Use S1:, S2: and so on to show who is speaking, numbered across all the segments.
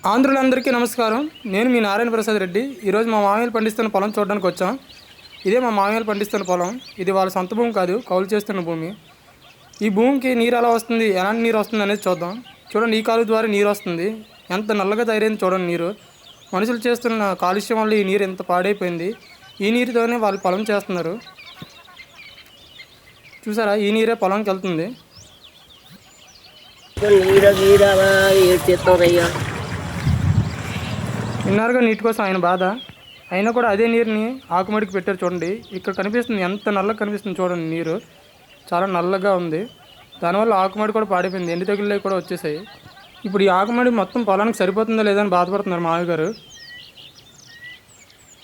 S1: ఆంధ్రులందరికీ నమస్కారం. నేను మీ నారాయణ ప్రసాద్ రెడ్డి. ఈరోజు మా మామయ్యలు పండిస్తున్న పొలం చూడడానికి వచ్చాం. ఇదే మా మామయ్యలు పండిస్తున్న పొలం. ఇది వాళ్ళ సొంత భూమి కాదు, కౌలు చేస్తున్న భూమి. ఈ భూమికి నీరు ఎలా వస్తుంది, ఎలాంటి నీరు వస్తుంది అనేది చూద్దాం. చూడండి, ఈ కాలువ ద్వారా నీరు వస్తుంది. ఎంత నల్లగా తయారైంది చూడండి నీరు. మనుషులు చేస్తున్న కాలుష్యం వల్ల ఈ నీరు ఎంత పాడైపోయింది. ఈ నీరుతోనే వాళ్ళు పొలం చేస్తున్నారు. చూసారా, ఈ నీరే పొలంకి వెళ్తుంది. విన్నారుగా నీటి కోసం ఆయన బాధ. అయినా కూడా అదే నీరుని ఆకుమడికి పెట్టారు చూడండి. ఇక్కడ కనిపిస్తుంది, ఎంత నల్లగా కనిపిస్తుంది చూడండి. నీరు చాలా నల్లగా ఉంది. దానివల్ల ఆకుమడి కూడా పాడైపోయింది, ఎండి తెగుళ్ళు కూడా వచ్చేసాయి. ఇప్పుడు ఈ ఆకుమడి మొత్తం పొలానికి సరిపోతుందో లేదో అని బాధపడుతున్నారు మామయ్య గారు.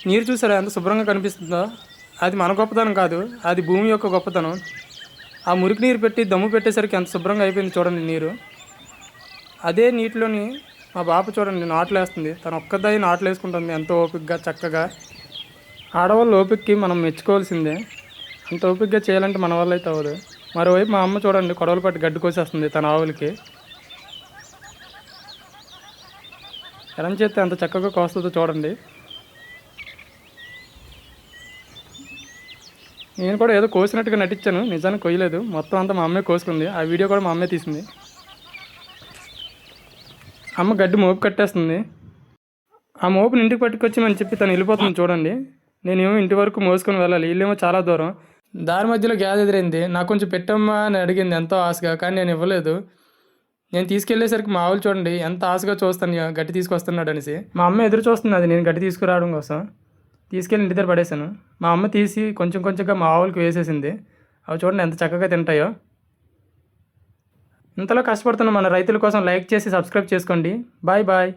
S1: నీరు చూసారా ఎంత శుభ్రంగా కనిపిస్తుందో. అది మన గొప్పతనం కాదు, అది భూమి యొక్క గొప్పతనం. ఆ మురికి నీరు పెట్టి దమ్ము పెట్టేసరికి ఎంత శుభ్రంగా అయిపోయింది చూడండి నీరు. అదే నీటిలోని మా బాప చూడండి నాట్లు వేస్తుంది. తను ఒక్కదాయి నాట్లు వేసుకుంటుంది ఎంతో ఓపికగా, చక్కగా. ఆడవాళ్ళు ఓపికకి మనం మెచ్చుకోవాల్సిందే. అంత ఓపికగా చేయాలంటే మన వల్ల అయితే అవ్వదు. మరోవైపు మా అమ్మ చూడండి కొడవలు పట్టి గడ్డి కోసేస్తుంది తన ఆవులకి. ఎరం చేస్తే ఎంత చక్కగా కోస్తుందో చూడండి. నేను కూడా ఏదో కోసినట్టుగా నటించాను, నిజానికి కొయ్యలేదు. మొత్తం అంతా మా అమ్మే కోసుకుంది. ఆ వీడియో కూడా మా అమ్మే తీసింది. అమ్మ గడ్డి మోపు కట్టేస్తుంది. ఆ మోపుని ఇంటికి పట్టుకొచ్చి చెప్పి తను వెళ్ళిపోతుంది చూడండి. నేనేమో ఇంటి వరకు మోసుకొని వెళ్ళాలి, వీళ్ళేమో చాలా దూరం. దారి మధ్యలో గ్యాస్ ఎదురైంది. నాకు కొంచెం పెట్టమ్మా అని అడిగింది ఎంతో ఆశగా, కానీ నేను ఇవ్వలేదు. నేను తీసుకెళ్లేసరికి మా ఆవులు చూడండి ఎంత ఆశగా చూస్తాను గడ్డి తీసుకొస్తున్నాడు అనేసి. మా అమ్మ ఎదురు చూస్తుంది అది నేను గడ్డి తీసుకురావడం కోసం. తీసుకెళ్ళి ఇంటి దగ్గర పడేశాను. మా అమ్మ తీసి కొంచెం కొంచెంగా మా ఆవులకి వేసేసింది. అవి చూడండి ఎంత చక్కగా తింటాయో. ఇంతలో కష్టపడుతున్న మన రైతుల కోసం లైక్ చేసి సబ్స్క్రైబ్ చేసుకోండి. Bye bye.